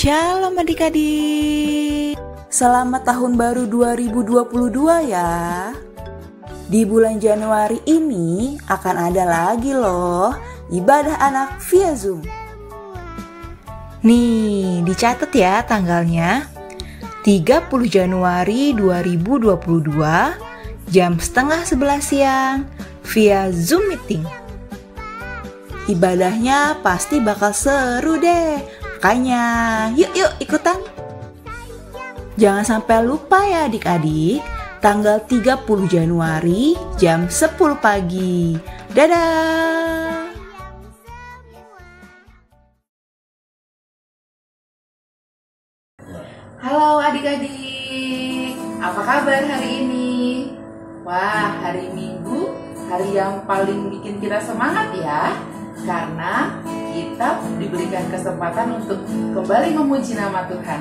Shalom adik-adik. Selamat tahun baru 2022 ya. Di bulan Januari ini akan ada lagi loh ibadah anak via Zoom. Nih, dicatat ya tanggalnya. 30 Januari 2022 jam setengah 11 siang via Zoom meeting. Ibadahnya pasti bakal seru deh. Makanya yuk ikutan. Jangan sampai lupa ya adik-adik, tanggal 30 Januari jam 10 pagi. Dadah. Halo adik-adik, apa kabar hari ini? Wah, hari Minggu, hari yang paling bikin kita semangat ya. Karena kita diberikan kesempatan untuk kembali memuji nama Tuhan.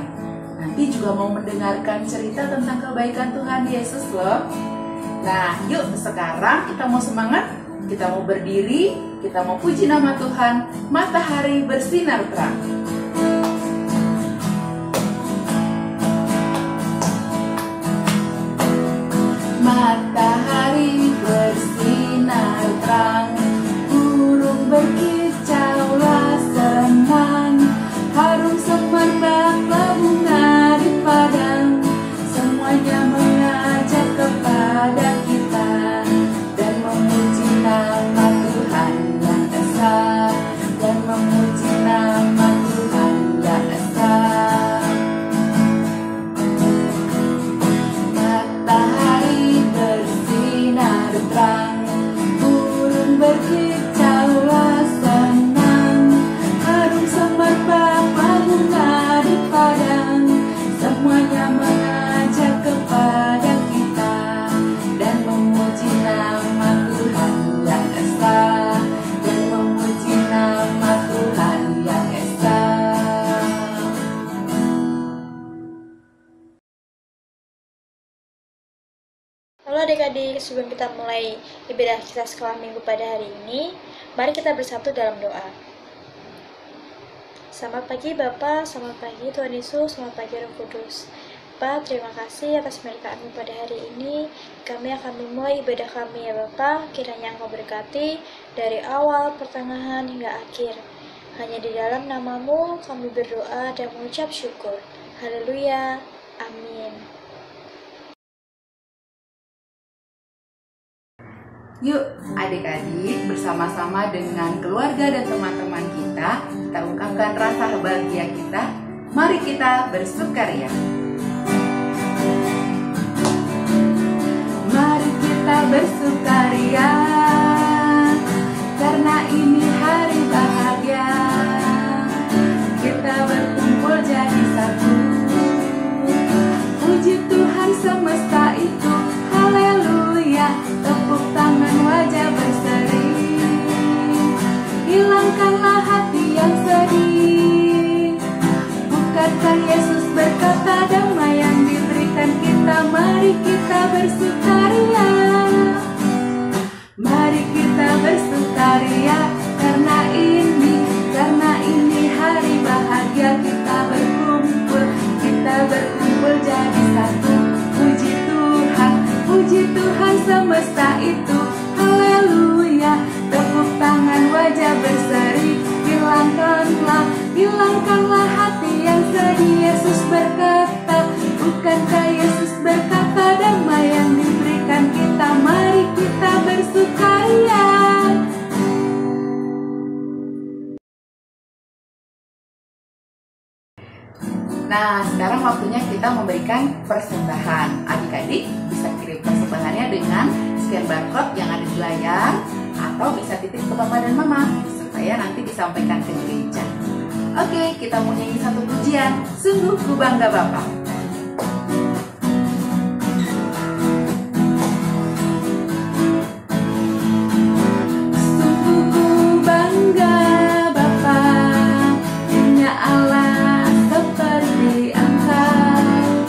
Nanti juga mau mendengarkan cerita tentang kebaikan Tuhan Yesus loh. Nah, yuk sekarang kita mau semangat, kita mau berdiri, kita mau puji nama Tuhan. Matahari bersinar terang. Matahari bersinar terang, burung berkicaulah senang, harum semerbak bunga di padang, semuanya mengajak kepada kita dan memuji nama Tuhan yang esa, dan memuji nama Tuhan yang esa. Matahari bersinar terang, burung berkicaulah senang, harum semerbak bunga di padang, semuanya mengajak kepada kita dan memuji nama Tuhan yang esa, dan memuji nama Tuhan yang esa. Halo adik-adik, sebelum kita mulai ibadah kita sekolah minggu pada hari ini, mari kita bersatu dalam doa. Selamat pagi Bapak, selamat pagi Tuhan Yesus, selamat pagi Roh Kudus. Bapak, terima kasih atas berkat-Mu pada hari ini. Kami akan memulai ibadah kami ya Bapak, kiranya Engkau berkati dari awal, pertengahan hingga akhir. Hanya di dalam nama-Mu kami berdoa dan mengucap syukur. Haleluya, amin. Yuk adik-adik bersama-sama dengan keluarga dan teman-teman kita ungkapkan rasa bahagia kita. Mari kita bersukaria. Mari kita bersukaria, karena ini hari bahagia. Kita berkumpul jadi satu, puji Tuhan semesta itu. Haleluya, tepuk tangan wajah berseri, hilangkanlah hati yang sedih. Bukankah Yesus berkata damai yang diberikan kita? Mari kita bersukaria, mari kita bersukaria, karena ini hari bahagia. Kita berkumpul jadi satu. Puji Tuhan semesta itu. Haleluya, tepuk tangan wajah berseri, hilangkanlah hati yang sedih. Yesus berkata, bukankah Yesus berkata damai yang diberikan kita? Mari kita bersukaria. Nah, sekarang waktunya kita memberikan persembahan. Adik-adik bisa kirim persembahannya dengan scan barcode yang ada di layar, atau bisa titip ke papa dan mama supaya nanti disampaikan ke gereja. Oke, kita mau nyanyi satu pujian. Sungguh ku bangga Bapa. Sungguh ku bangga Bapa, punya Allah seperti Engkau.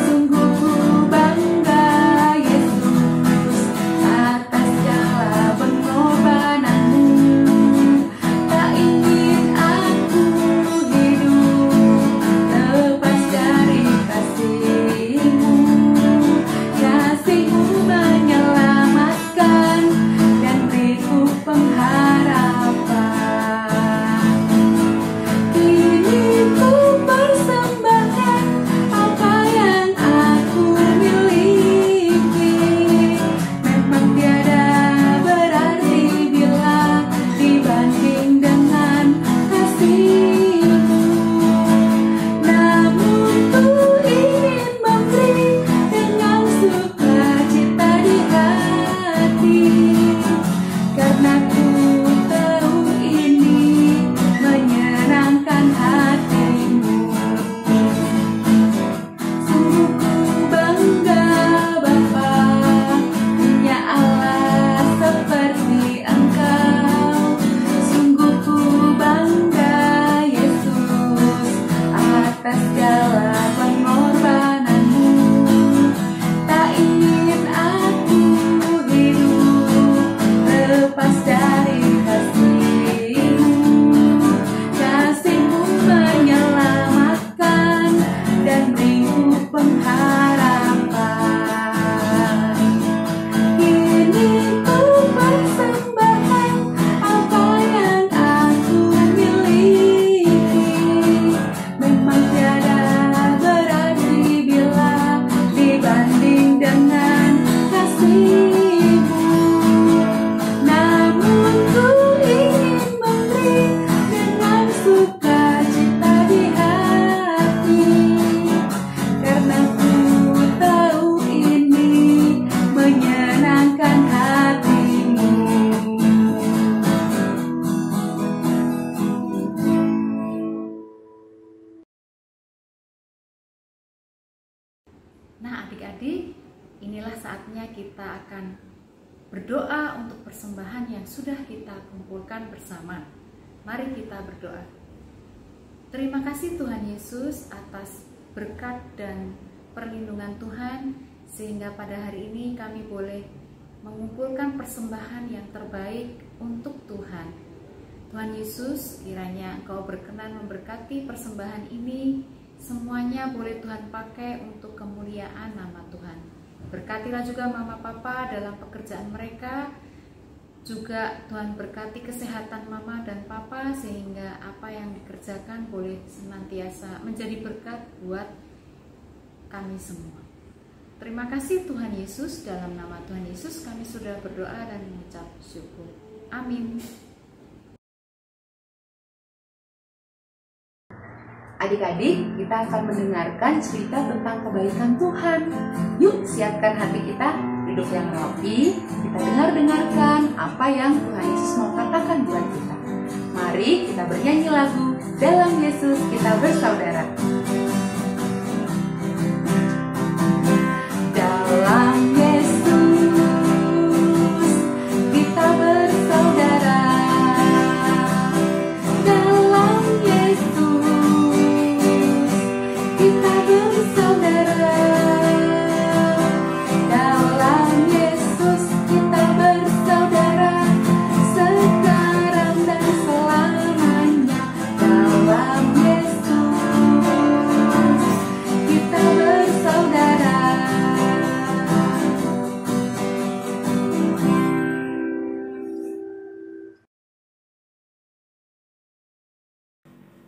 Sungguh ku bangga Yesus atas segala pengorbanan-Mu. Tak ingin aku hidup inilah saatnya kita akan berdoa untuk persembahan yang sudah kita kumpulkan bersama. Mari kita berdoa. Terima kasih Tuhan Yesus atas berkat dan perlindungan Tuhan, sehingga pada hari ini kami boleh mengumpulkan persembahan yang terbaik untuk Tuhan. Tuhan Yesus, kiranya Engkau berkenan memberkati persembahan ini, semuanya boleh Tuhan pakai untuk kemuliaan nama Tuhan. Berkatilah juga mama papa dalam pekerjaan mereka, juga Tuhan berkati kesehatan mama dan papa, sehingga apa yang dikerjakan boleh senantiasa menjadi berkat buat kami semua. Terima kasih Tuhan Yesus, dalam nama Tuhan Yesus kami sudah berdoa dan mengucap syukur. Amin. Adik-adik, kita akan mendengarkan cerita tentang kebaikan Tuhan. Yuk, siapkan hati kita, duduk yang rapi, kita dengarkan apa yang Tuhan Yesus mau katakan buat kita. Mari kita bernyanyi lagu Dalam Yesus Kita Bersaudara. Dalam Yesus kita bersaudara. Dalam Yesus kita bersaudara. Dalam Yesus kita bersaudara, sekarang dan selamanya. Dalam Yesus kita bersaudara.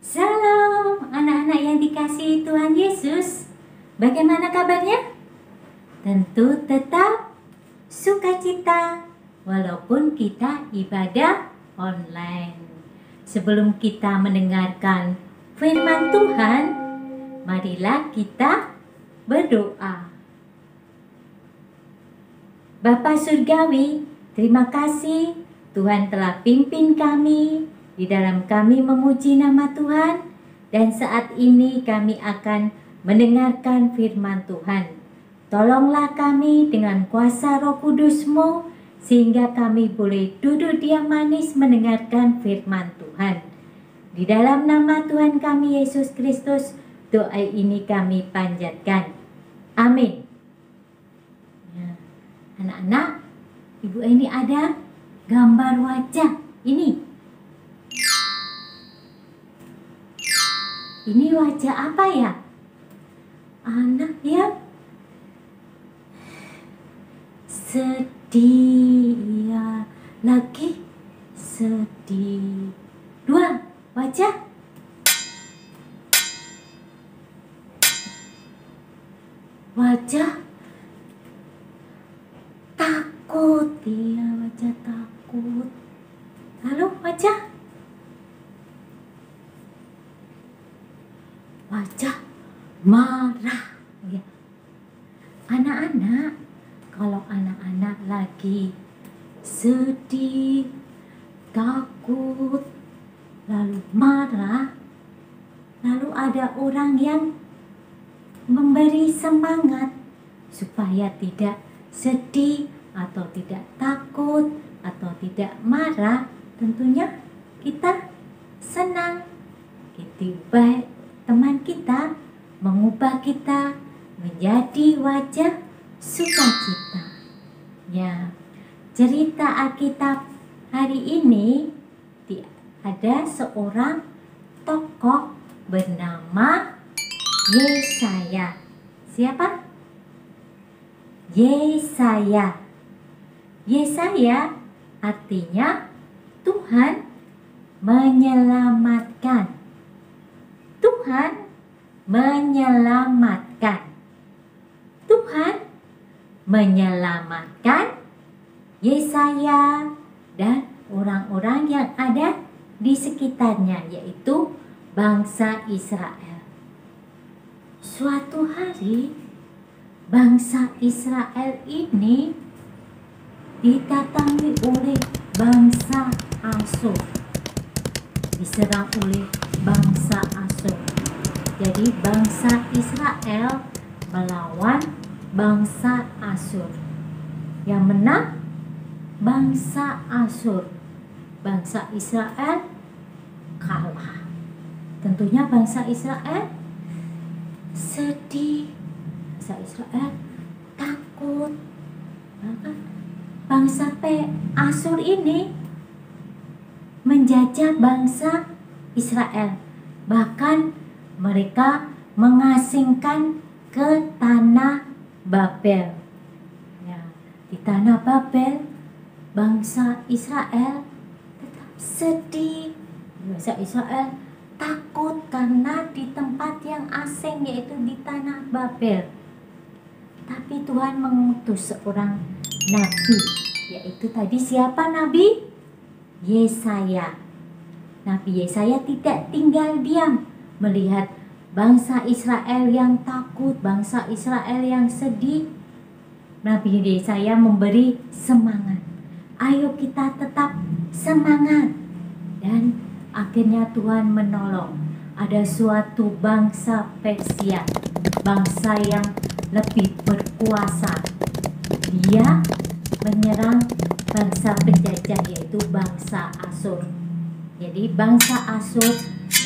Salam anak-anak yang dikasihi Tuhan Yesus. Bagaimana kabarnya? Tentu tetap sukacita walaupun kita ibadah online. Sebelum kita mendengarkan firman Tuhan, marilah kita berdoa. Bapa Surgawi, terima kasih Tuhan telah pimpin kami di dalam kami memuji nama Tuhan, dan saat ini kami akan mendengarkan firman Tuhan. Tolonglah kami dengan kuasa Roh Kudus-Mu, sehingga kami boleh duduk diam manis mendengarkan firman Tuhan. Di dalam nama Tuhan kami Yesus Kristus, doa ini kami panjatkan. Amin. Ya. Anak-anak, Ibu ini ada gambar wajah ini. Ini wajah apa ya? Anak yang sedih, ya, lagi sedih. Dua wajah. Wajah takut, ya, wajah takut. Lalu wajah marah, ya. Anak-anak, kalau anak-anak lagi sedih, takut, lalu marah, lalu ada orang yang memberi semangat supaya tidak sedih atau tidak takut atau tidak marah, tentunya kita senang. Gitu, baik. Teman kita mengubah kita menjadi wajah sukacita. Ya, cerita Alkitab hari ini ada seorang tokoh bernama Yesaya. Siapa? Yesaya. Yesaya artinya Tuhan menyelamatkan. Tuhan menyelamatkan. Tuhan menyelamatkan Yesaya dan orang-orang yang ada di sekitarnya, yaitu bangsa Israel. Suatu hari bangsa Israel ini didatangi oleh bangsa Asyur, diserang oleh bangsa Asyur. Jadi bangsa Israel melawan bangsa Asyur. Yang menang bangsa Asyur. Bangsa Israel kalah. Tentunya bangsa Israel sedih. Bangsa Israel takut. Bangsa Asyur ini menjajah bangsa Israel. Bahkan mereka mengasingkan ke tanah Babel. Ya, di tanah Babel bangsa Israel tetap sedih. Bangsa Israel takut karena di tempat yang asing, yaitu di tanah Babel. Tapi Tuhan mengutus seorang nabi, yaitu tadi siapa nabi? Yesaya. Nabi Yesaya tidak tinggal diam melihat bangsa Israel yang takut, bangsa Israel yang sedih. Nabi Yesaya memberi semangat. Ayo kita tetap semangat. Dan akhirnya Tuhan menolong. Ada suatu bangsa Persia, bangsa yang lebih berkuasa. Dia menyerang bangsa penjajah, yaitu bangsa Asyur. Jadi bangsa Asyur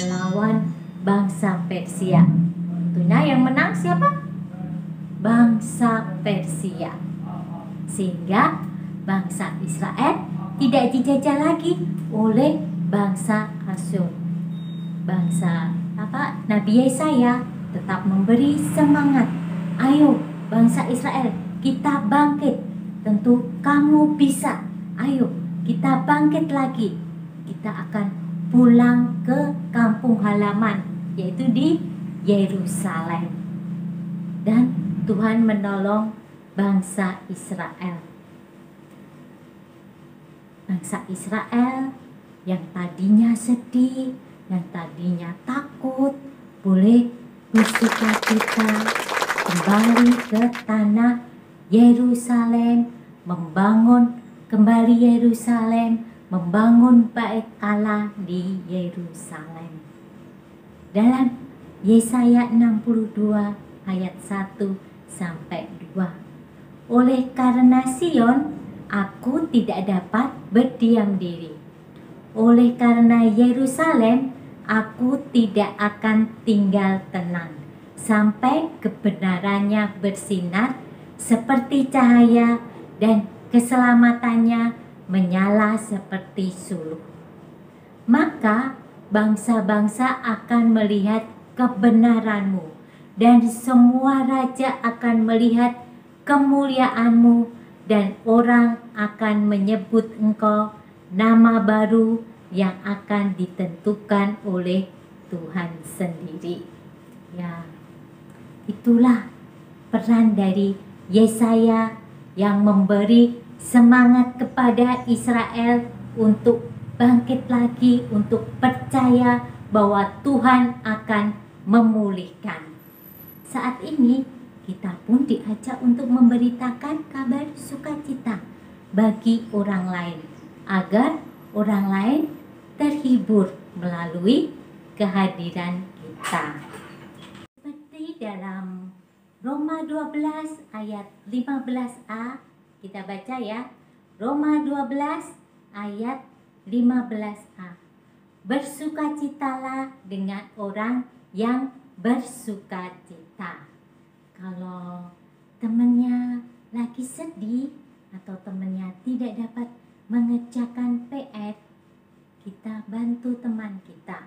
melawan bangsa Persia. Tentunya yang menang siapa? Bangsa Persia. Sehingga bangsa Israel tidak dijajah lagi oleh bangsa Asyur. Bangsa Nabi Yesaya tetap memberi semangat. Ayo bangsa Israel, kita bangkit. Tentu kamu bisa. Ayo kita bangkit lagi. Kita akan pulang ke kampung halaman, yaitu di Yerusalem. Dan Tuhan menolong bangsa Israel. Bangsa Israel yang tadinya sedih, yang tadinya takut, boleh bersukacita kembali ke tanah Yerusalem, membangun kembali Yerusalem, membangun bait Allah di Yerusalem. Dalam Yesaya 62 ayat 1 sampai 2. Oleh karena Sion, aku tidak dapat berdiam diri. Oleh karena Yerusalem, aku tidak akan tinggal tenang sampai kebenarannya bersinar seperti cahaya dan keselamatannya menyala seperti suluh. Maka bangsa-bangsa akan melihat kebenaranmu, dan semua raja akan melihat kemuliaanmu, dan orang akan menyebut engkau nama baru yang akan ditentukan oleh Tuhan sendiri. Ya, itulah peran dari Yesaya yang memberi semangat kepada Israel untuk bangkit lagi, untuk percaya bahwa Tuhan akan memulihkan. Saat ini kita pun diajak untuk memberitakan kabar sukacita bagi orang lain, agar orang lain terhibur melalui kehadiran kita. Seperti dalam Roma 12 ayat 15a, kita baca ya. Roma 12 ayat 15a. Bersukacitalah dengan orang yang bersukacita. Kalau temannya lagi sedih atau temannya tidak dapat mengerjakan PR, kita bantu teman kita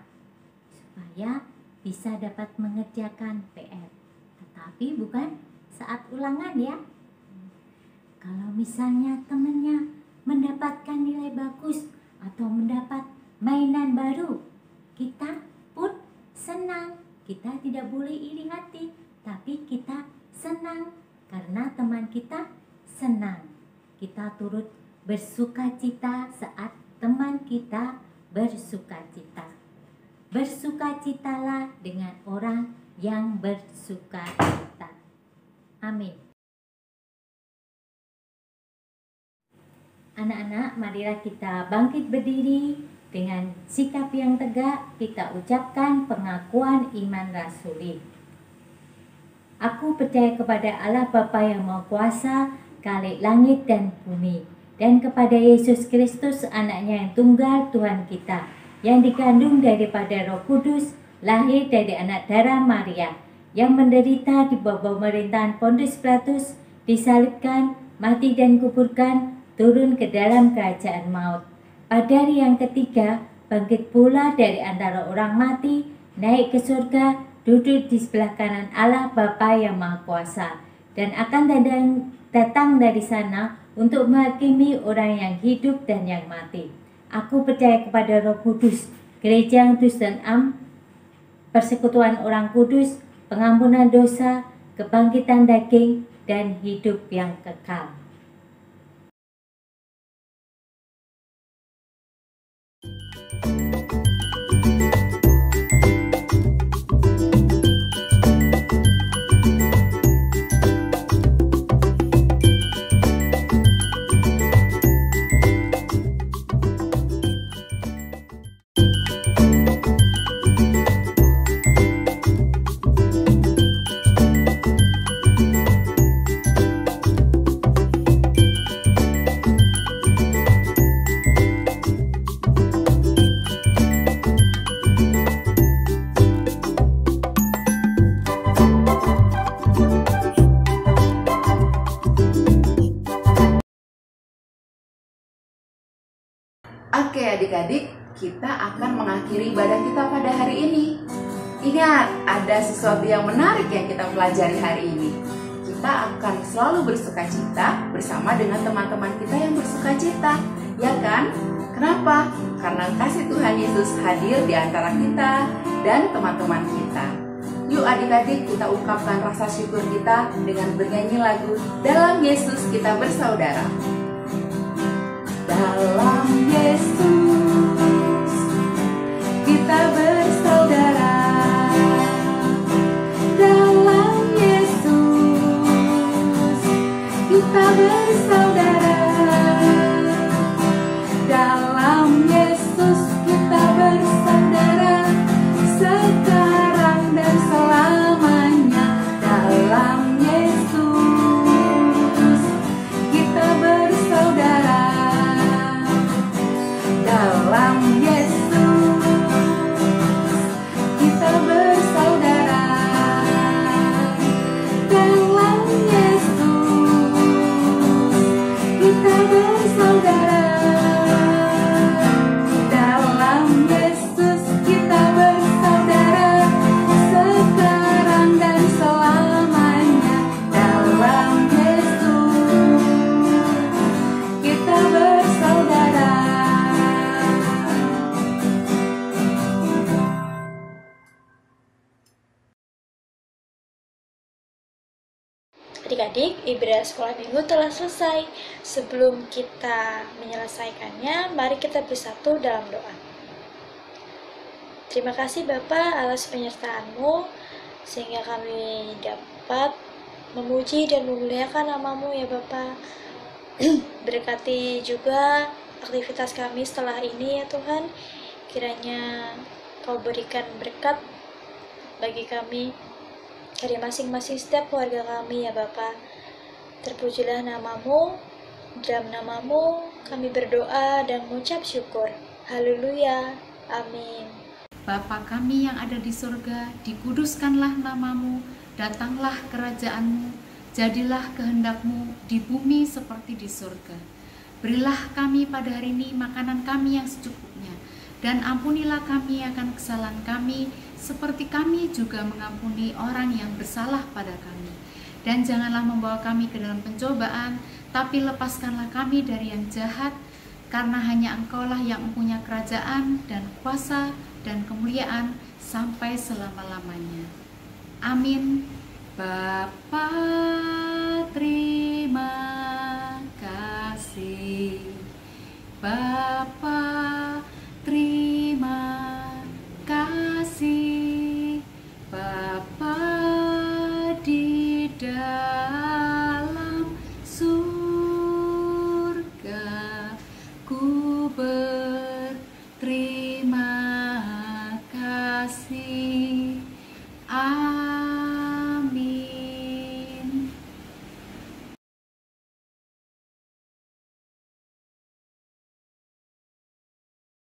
supaya bisa dapat mengerjakan PR. Tetapi bukan saat ulangan ya. Kalau misalnya temannya mendapatkan nilai bagus atau mendapat mainan baru, kita pun senang. Kita tidak boleh iri hati, tapi kita senang karena teman kita senang. Kita turut bersukacita saat teman kita bersukacita. Bersukacitalah dengan orang yang bersukacita. Amin. Anak-anak, marilah kita bangkit berdiri dengan sikap yang tegak. Kita ucapkan pengakuan iman rasuli. Aku percaya kepada Allah Bapa yang Maha Kuasa, Khalik langit dan bumi, dan kepada Yesus Kristus, anaknya yang tunggal, Tuhan kita, yang dikandung daripada Roh Kudus, lahir dari anak darah Maria, yang menderita di bawah pemerintahan Pontius Pilatus, disalibkan, mati dan kuburkan, turun ke dalam kerajaan maut. Pada hari yang ketiga, bangkit pula dari antara orang mati, naik ke surga, duduk di sebelah kanan Allah Bapa yang Maha Kuasa, dan akan datang dari sana untuk menghakimi orang yang hidup dan yang mati. Aku percaya kepada Roh Kudus, gereja yang kudus dan persekutuan orang kudus, pengampunan dosa, kebangkitan daging, dan hidup yang kekal. Oke adik-adik, kita akan mengakhiri ibadah kita pada hari ini. Ingat, ada sesuatu yang menarik yang kita pelajari hari ini. Kita akan selalu bersukacita bersama dengan teman-teman kita yang bersukacita, ya kan? Kenapa? Karena kasih Tuhan Yesus hadir di antara kita dan teman-teman kita. Yuk adik-adik, kita ungkapkan rasa syukur kita dengan bernyanyi lagu Dalam Yesus Kita Bersaudara. Dalam Yesus kita bersaudara, dalam Yesus kita bersaudara, dalam Yesus kita bersaudara, sekarang dan selamanya. Dalam Yesus kita bersaudara, dalam Yesus kita bersaudara, dalam Yesus kita bersaudara, dalam Yesus kita bersaudara, sekarang dan selamanya. Dalam Yesus kita bersaudara. Adik-adik, ibadah sekolah minggu telah selesai. Sebelum kita menyelesaikannya, mari kita bersatu dalam doa. Terima kasih Bapa atas penyertaan-Mu, sehingga kami dapat memuji dan memuliakan nama-Mu ya Bapa. Berkati juga aktivitas kami setelah ini ya Tuhan. Kiranya Kau berikan berkat bagi kami dari masing-masing setiap keluarga kami ya Bapa. Terpujilah nama-Mu, dalam nama-Mu kami berdoa dan mengucap syukur. Haleluya, amin. Bapa kami yang ada di surga, dikuduskanlah nama-Mu, datanglah kerajaan-Mu, jadilah kehendak-Mu di bumi seperti di surga. Berilah kami pada hari ini makanan kami yang secukupnya, dan ampunilah kami akan kesalahan kami, seperti kami juga mengampuni orang yang bersalah pada kami. Dan janganlah membawa kami ke dalam pencobaan, tapi lepaskanlah kami dari yang jahat, karena hanya Engkaulah yang mempunyai kerajaan dan kuasa dan kemuliaan sampai selama-lamanya. Amin. Bapa, terima kasih. Bapa,